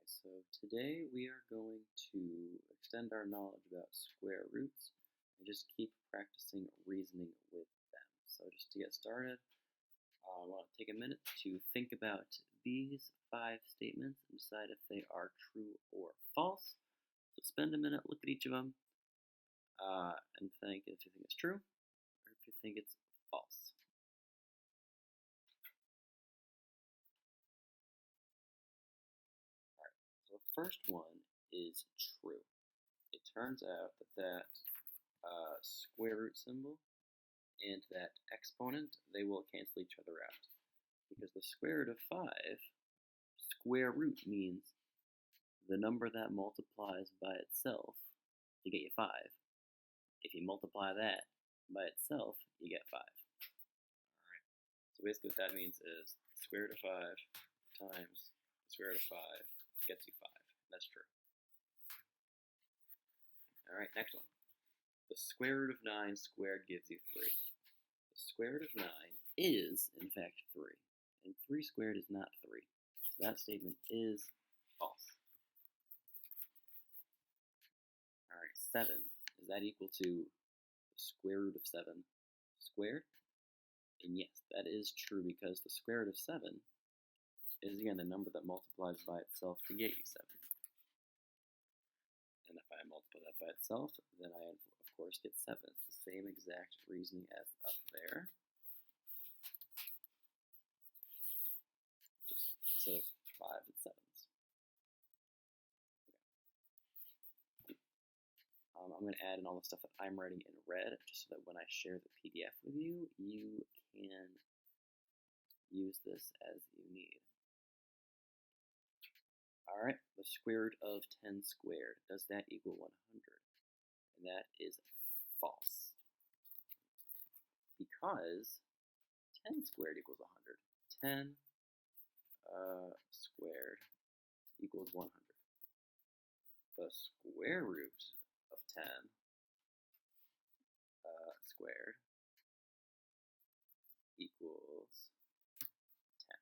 So today we are going to extend our knowledge about square roots and just keep practicing reasoning with them. So just to get started, I want to take a minute to think about these 5 statements and decide if they are true or false. So spend a minute, look at each of them, and think if you think it's true or if you think it's false. So the first one is true. It turns out that square root symbol and that exponent, they will cancel each other out. Because the square root of 5, square root means the number that multiplies by itself to get you 5. If you multiply that by itself, you get 5. Alright, so basically what that means is the square root of 5 times the square root of 5 gets you 5. That's true. Alright, next one. The square root of 9 squared gives you 3. The square root of 9 is, in fact, 3. And 3 squared is not 3. So that statement is false. Alright, 7. Is that equal to the square root of 7 squared? And yes, that is true because the square root of 7 is, again, the number that multiplies by itself to get you 7. And if I multiply that by itself, then I, of course, get 7. It's the same exact reasoning as up there. Just instead of 5, it's 7s. Okay. I'm going to add in all the stuff that I'm writing in red, just so that when I share the PDF with you, you can use this as you need. Alright, the square root of 10 squared, does that equal 100? And that is false. Because 10 squared equals 100. 10 squared equals 100. The square root of 10 squared equals 10.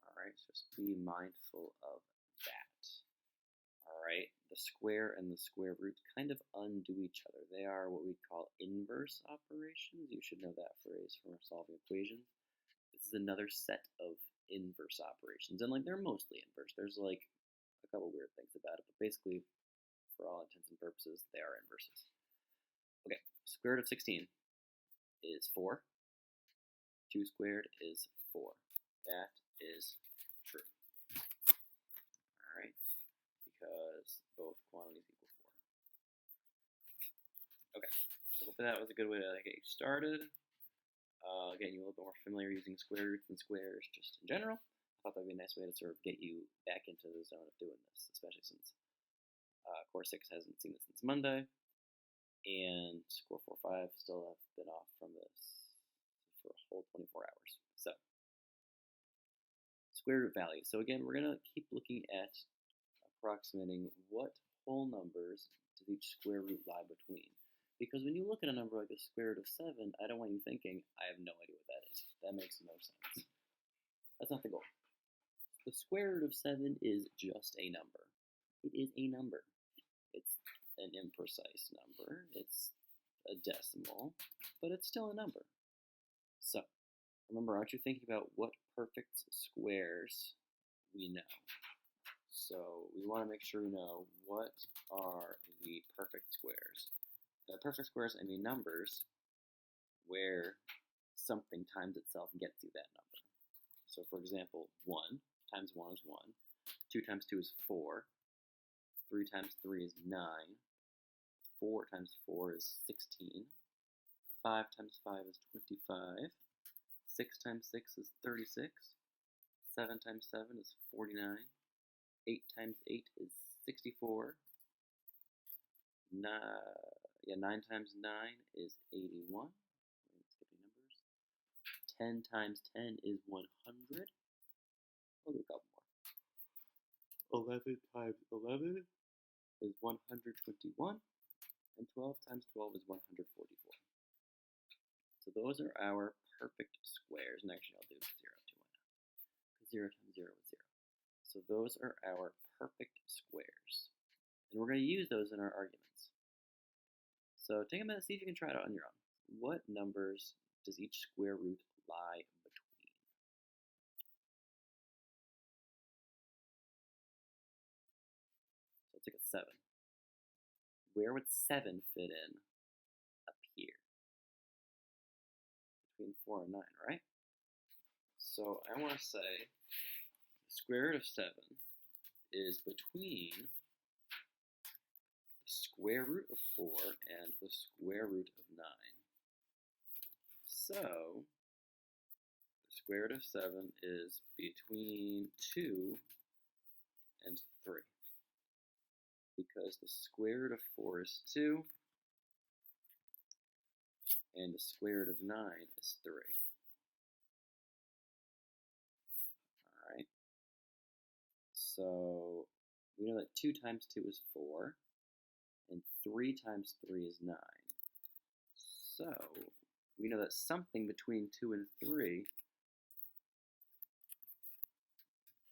Alright, so just be mindful of that. Alright, the square and the square root kind of undo each other. They are what we call inverse operations. You should know that phrase from solving equations. This is another set of inverse operations, and they're mostly inverse. There's a couple weird things about it, but basically, for all intents and purposes, they are inverses. Okay, square root of 16 is 4. 2 squared is 4. That is true. Alright, because both quantities equal 4. Okay, so hopefully that was a good way to get you started. Getting you a little bit more familiar using square roots and squares just in general. I thought that would be a nice way to sort of get you back into the zone of doing this, especially since Core 6 hasn't seen it since Monday, and Core 4-5 still have been off from this for a whole 24 hours. So, square root values. So again, we're going to keep looking at approximating what whole numbers does each square root lie between. Because when you look at a number like the square root of 7, I don't want you thinking, I have no idea what that is. That makes no sense. That's not the goal. The square root of 7 is just a number. It is a number. It's an imprecise number. It's a decimal, but it's still a number. So, remember, aren't you thinking about what perfect squares we know? So, we want to make sure we know what are the perfect squares. The perfect squares, I mean numbers where something times itself gets you that number. So for example, 1 times 1 is 1, 2 times 2 is 4, 3 times 3 is 9, 4 times 4 is 16, 5 times 5 is 25, 6 times 6 is 36, 7 times 7 is 49, 8 times 8 is 64, 9 times 9 is 81. Skipping numbers. 10 times 10 is 100. We'll do a couple more. 11 times 11 is 121. And 12 times 12 is 144. So those are our perfect squares. And actually, I'll do 0 too. 0 times 0 is 0. So those are our perfect squares. And we're going to use those in our arguments. So take a minute, see if you can try it out on your own. What numbers does each square root lie between? So let's take a 7. Where would 7 fit in up here? Between 4 and 9, right? So I want to say the square root of 7 is between the square root of 4 and the square root of 9. So the square root of 7 is between 2 and 3. Because the square root of 4 is 2, and the square root of 9 is 3. Alright, so we know that 2 times 2 is 4, and 3 times 3 is 9. So we know that something between 2 and 3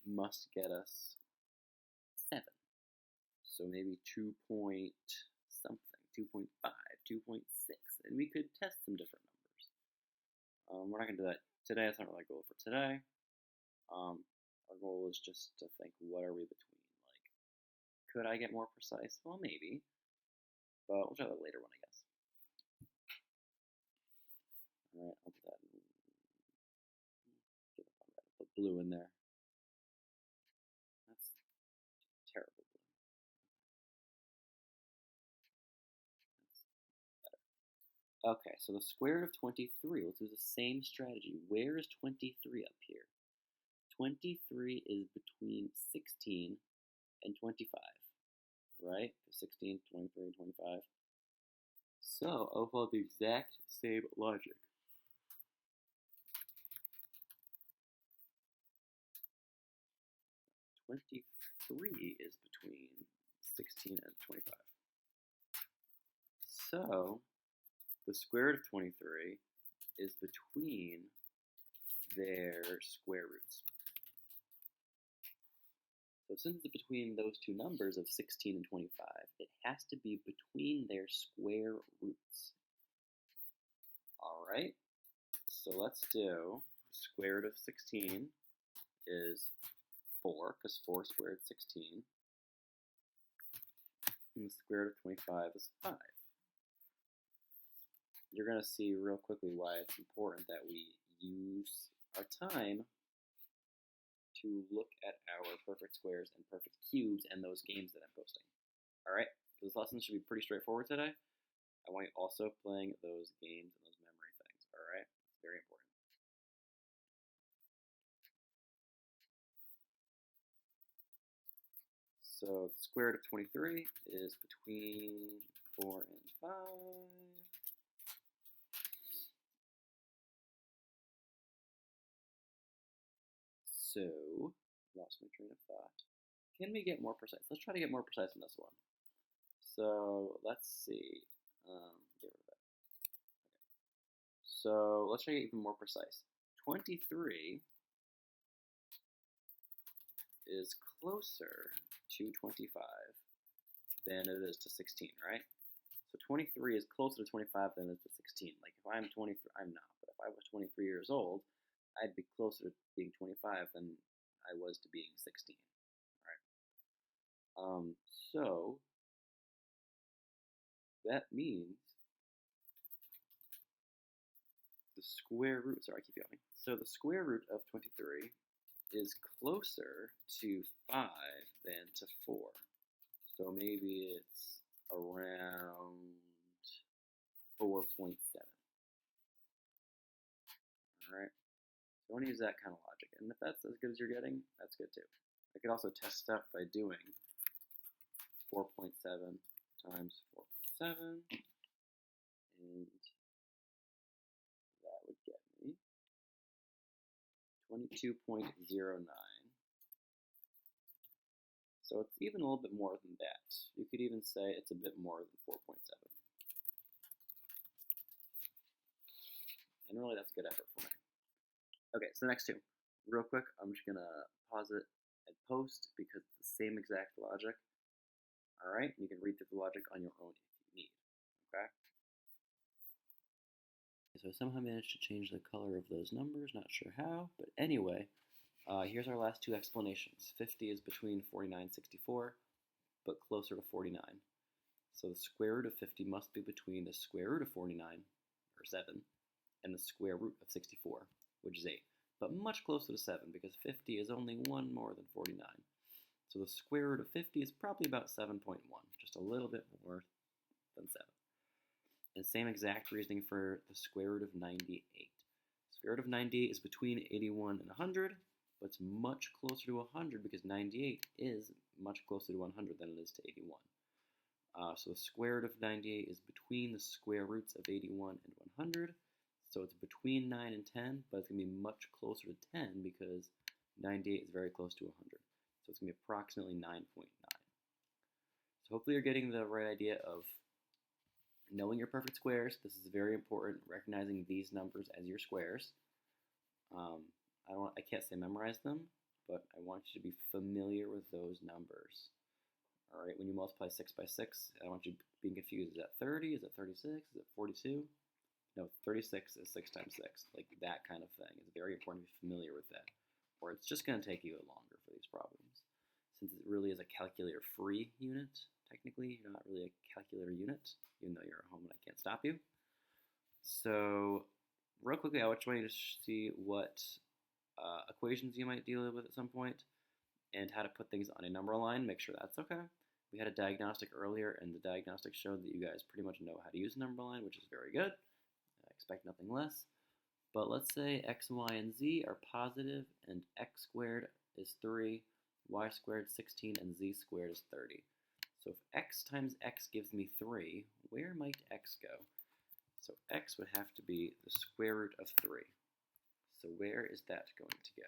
must get us 7. So maybe 2 point something, 2.5, 2.6, and we could test some different numbers. We're not going to do that today. That's not really our goal for today. Our goal is just to think, what are we between? Like, could I get more precise? Well, maybe, but we'll try that later one, I guess. All right, I'll do that. Give up on red. I'll put blue in there. That's terrible blue. Okay, so the square root of 23, let's do the same strategy. Where is 23 up here? 23 is between 16 and 25, right? 16, 23, and 25. So I'll follow the exact same logic. 23 is between 16 and 25. So the square root of 23 is between their square roots. So since it's between those two numbers of 16 and 25, it has to be between their square roots. Alright, so let's do square root of 16 is 4, because 4 squared is 16. And the square root of 25 is 5. You're going to see real quickly why it's important that we use our time to look at our perfect squares and perfect cubes and those games that I'm posting. Alright, this lesson should be pretty straightforward today. I want you also playing those games and those memory things, alright? It's very important. So the square root of 23 is between 4 and 5. So, lost my train of thought. Can we get more precise? Let's try to get more precise on this one. So, let's see. Get rid of that. Okay. So, let's try to get even more precise. 23 is closer to 25 than it is to 16, right? So 23 is closer to 25 than it is to 16. Like if I'm 23, I'm not, but if I was 23 years old, I'd be closer to being 25 than I was to being 16. All right. So that means the square root. Sorry, I keep going. So the square root of 23 is closer to 5 than to 4. So maybe it's around 4.7. Alright, so I want to use that kind of logic. And if that's as good as you're getting, that's good too. I could also test stuff by doing 4.7 times 4.7, and that would get me 22.09. So it's even a little bit more than that. You could even say it's a bit more than 4.7. And really, that's good effort for me. Okay, so the next two. Real quick, I'm just going to pause it I'd post because it's the same exact logic. All right, you can read through the logic on your own if you need. Okay. So I somehow managed to change the color of those numbers. Not sure how, but anyway, here's our last two explanations. 50 is between 49 and 64, but closer to 49. So the square root of 50 must be between the square root of 49, or 7, and the square root of 64, which is 8. But much closer to 7, because 50 is only 1 more than 49. So the square root of 50 is probably about 7.1, just a little bit more than 7. And same exact reasoning for the square root of 98. Square root of 98 is between 81 and 100, but it's much closer to 100 because 98 is much closer to 100 than it is to 81. So the square root of 98 is between the square roots of 81 and 100. So it's between 9 and 10, but it's going to be much closer to 10 because 98 is very close to 100. So it's going to be approximately 9.9. So hopefully you're getting the right idea of knowing your perfect squares. This is very important, recognizing these numbers as your squares. I can't say memorize them, but I want you to be familiar with those numbers. All right, when you multiply 6 by 6, I want you being confused. Is that 30? Is it 36? Is it 42? No, 36 is 6 times 6. Like that kind of thing. It's very important to be familiar with that, or it's just going to take you longer for these problems. Since it really is a calculator-free unit, technically, you're not really a calculator unit, even though you're at home and I can't stop you. So, real quickly, I just want you to see what equations you might deal with at some point, and how to put things on a number line. Make sure that's okay. We had a diagnostic earlier, and the diagnostic showed that you guys pretty much know how to use a number line, which is very good. I expect nothing less. But let's say x, y, and z are positive, and x squared is 3, y squared 16, and z squared is 30. So if x times x gives me 3, where might x go? So x would have to be the square root of 3. So where is that going to go?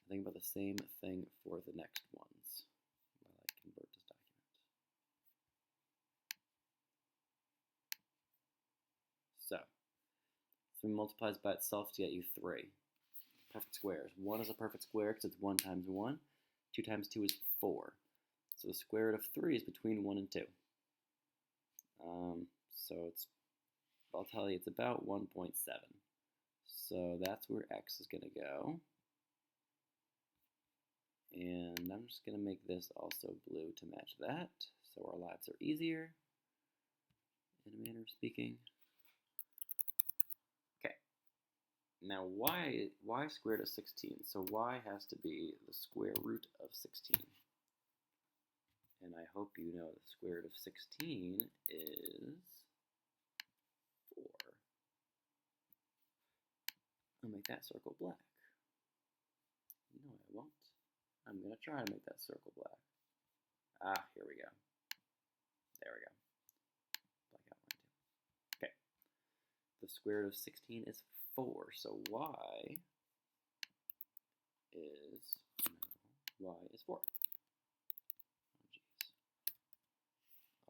Think about the same thing for the next ones while I convert this document. So 3 multiplies by itself to get you 3. Perfect squares. 1 is a perfect square because it's 1 times 1. 2 times 2 is 4. So the square root of 3 is between 1 and 2. So I'll tell you, it's about 1.7. So that's where x is going to go. And I'm just going to make this also blue to match that, so our lives are easier, in a manner of speaking. Okay. Now y squared is 16, so y has to be the square root of 16. And I hope you know the square root of 16 is 4. I'll make that circle black. No, I won't. I'm going to try to make that circle black. Ah, here we go. There we go. Black outline too. Okay. The square root of 16 is 4, so y is 4. Oh, jeez.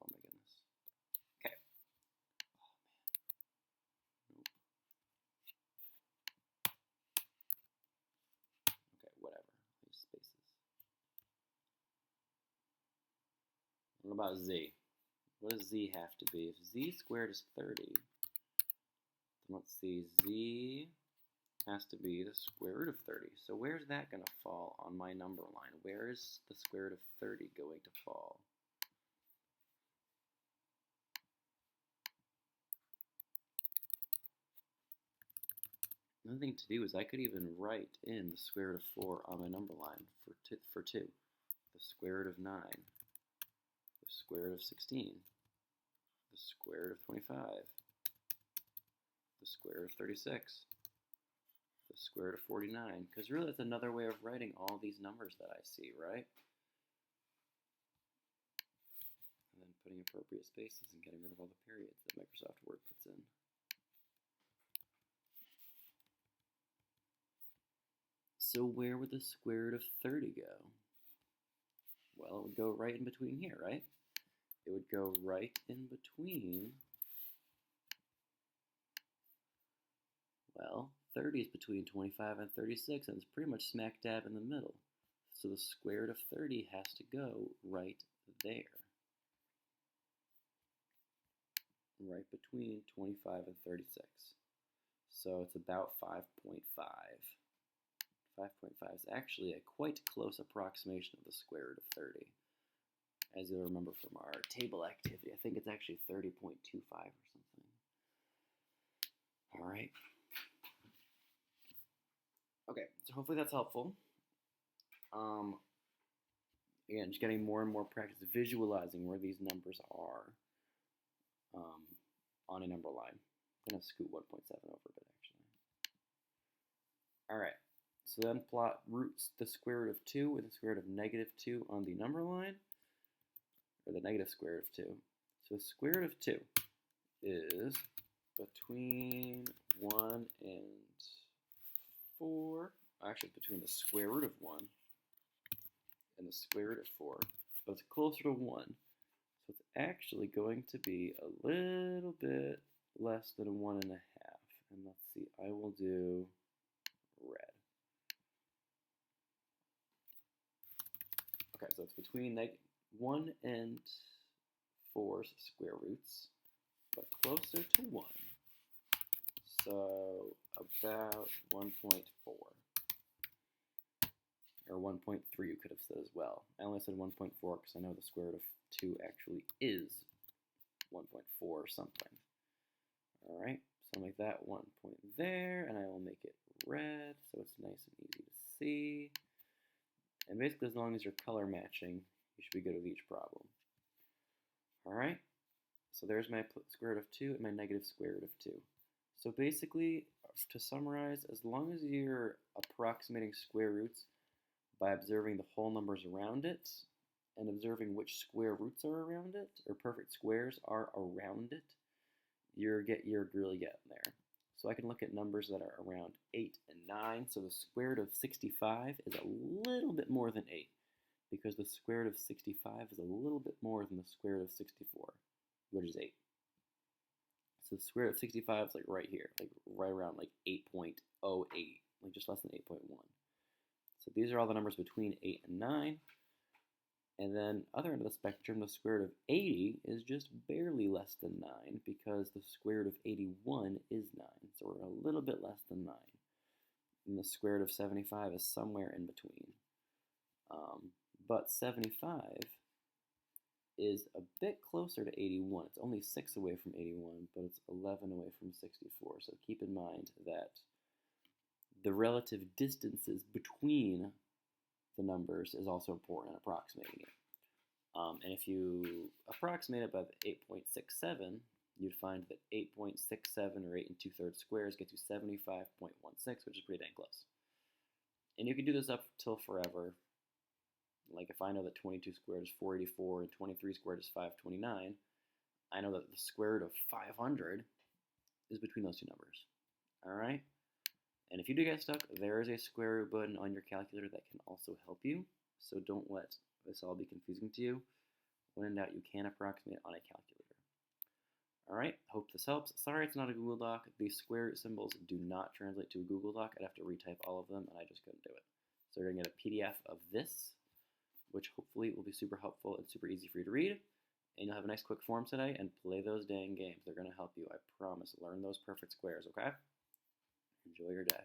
Oh, my goodness. Okay. Oh, man. Nope. Okay, whatever. These spaces. What about z? What does z have to be? If z squared is 30, then let's see, z has to be the square root of 30. So where's that going to fall on my number line? Where is the square root of 30 going to fall? Another thing to do is I could even write in the square root of 4 on my number line for 2. The square root of 9. The square root of 16. The square root of 25. The square root of 36. The square root of 49. Because really that's another way of writing all these numbers that I see, right? And then putting appropriate spaces and getting rid of all the periods that Microsoft Word puts in. So where would the square root of 30 go? Well, it would go right in between here, right? It would go right in between, well, 30 is between 25 and 36, and it's pretty much smack dab in the middle. So the square root of 30 has to go right there. Right between 25 and 36. So it's about 5.5. 5.5 is actually a quite close approximation of the square root of 30. As you'll remember from our table activity, I think it's actually 30.25 or something. All right. Okay, so hopefully that's helpful. Again, just getting more and more practice visualizing where these numbers are on a number line. I'm going to scoot 1.7 over a bit, actually. All right, so then plot roots the square root of 2 with the square root of negative 2 on the number line, or the negative square root of 2. So the square root of 2 is between 1 and 4. Actually, between the square root of 1 and the square root of 4, but it's closer to 1. So it's actually going to be a little bit less than 1.5. And let's see, I will do red. Okay, so it's between 1 and 4's square roots, but closer to 1. So about 1.4. Or 1.3 you could have said as well. I only said 1.4 because I know the square root of 2 actually is 1.4 or something. Alright, so I'll make that 1 point there, and I will make it red so it's nice and easy to see. And basically as long as you're color matching, you should be good with each problem. Alright, so there's my square root of 2 and my negative square root of 2. So basically, to summarize, as long as you're approximating square roots by observing the whole numbers around it and observing which square roots are around it, or perfect squares are around it, you're really getting there. So I can look at numbers that are around 8 and 9. So the square root of 65 is a little bit more than 8, because the square root of 65 is a little bit more than the square root of 64, which is 8. So the square root of 65 is like right here, like right around like 8.08, like just less than 8.1. So these are all the numbers between 8 and 9. And then other end of the spectrum, the square root of 80 is just barely less than 9 because the square root of 81 is 9. So we're a little bit less than 9. And the square root of 75 is somewhere in between. But 75 is a bit closer to 81. It's only 6 away from 81, but it's 11 away from 64. So keep in mind that the relative distances between the numbers is also important in approximating it. And if you approximate it by the 8.67, you'd find that 8.67 or 8 2/3 squares get you 75.16, which is pretty dang close. And you can do this up till forever. Like if I know that 22 squared is 484 and 23 squared is 529, I know that the square root of 500 is between those two numbers. Alright? And if you do get stuck, there is a square root button on your calculator that can also help you. So don't let this all be confusing to you. When in doubt, you can approximate on a calculator. Alright, hope this helps. Sorry it's not a Google Doc. These square root symbols do not translate to a Google Doc. I'd have to retype all of them, and I just couldn't do it. So you're going to get a PDF of this, which hopefully will be super helpful and super easy for you to read. And you'll have a nice quick form today and play those dang games. They're going to help you, I promise. Learn those perfect squares, okay? Enjoy your day.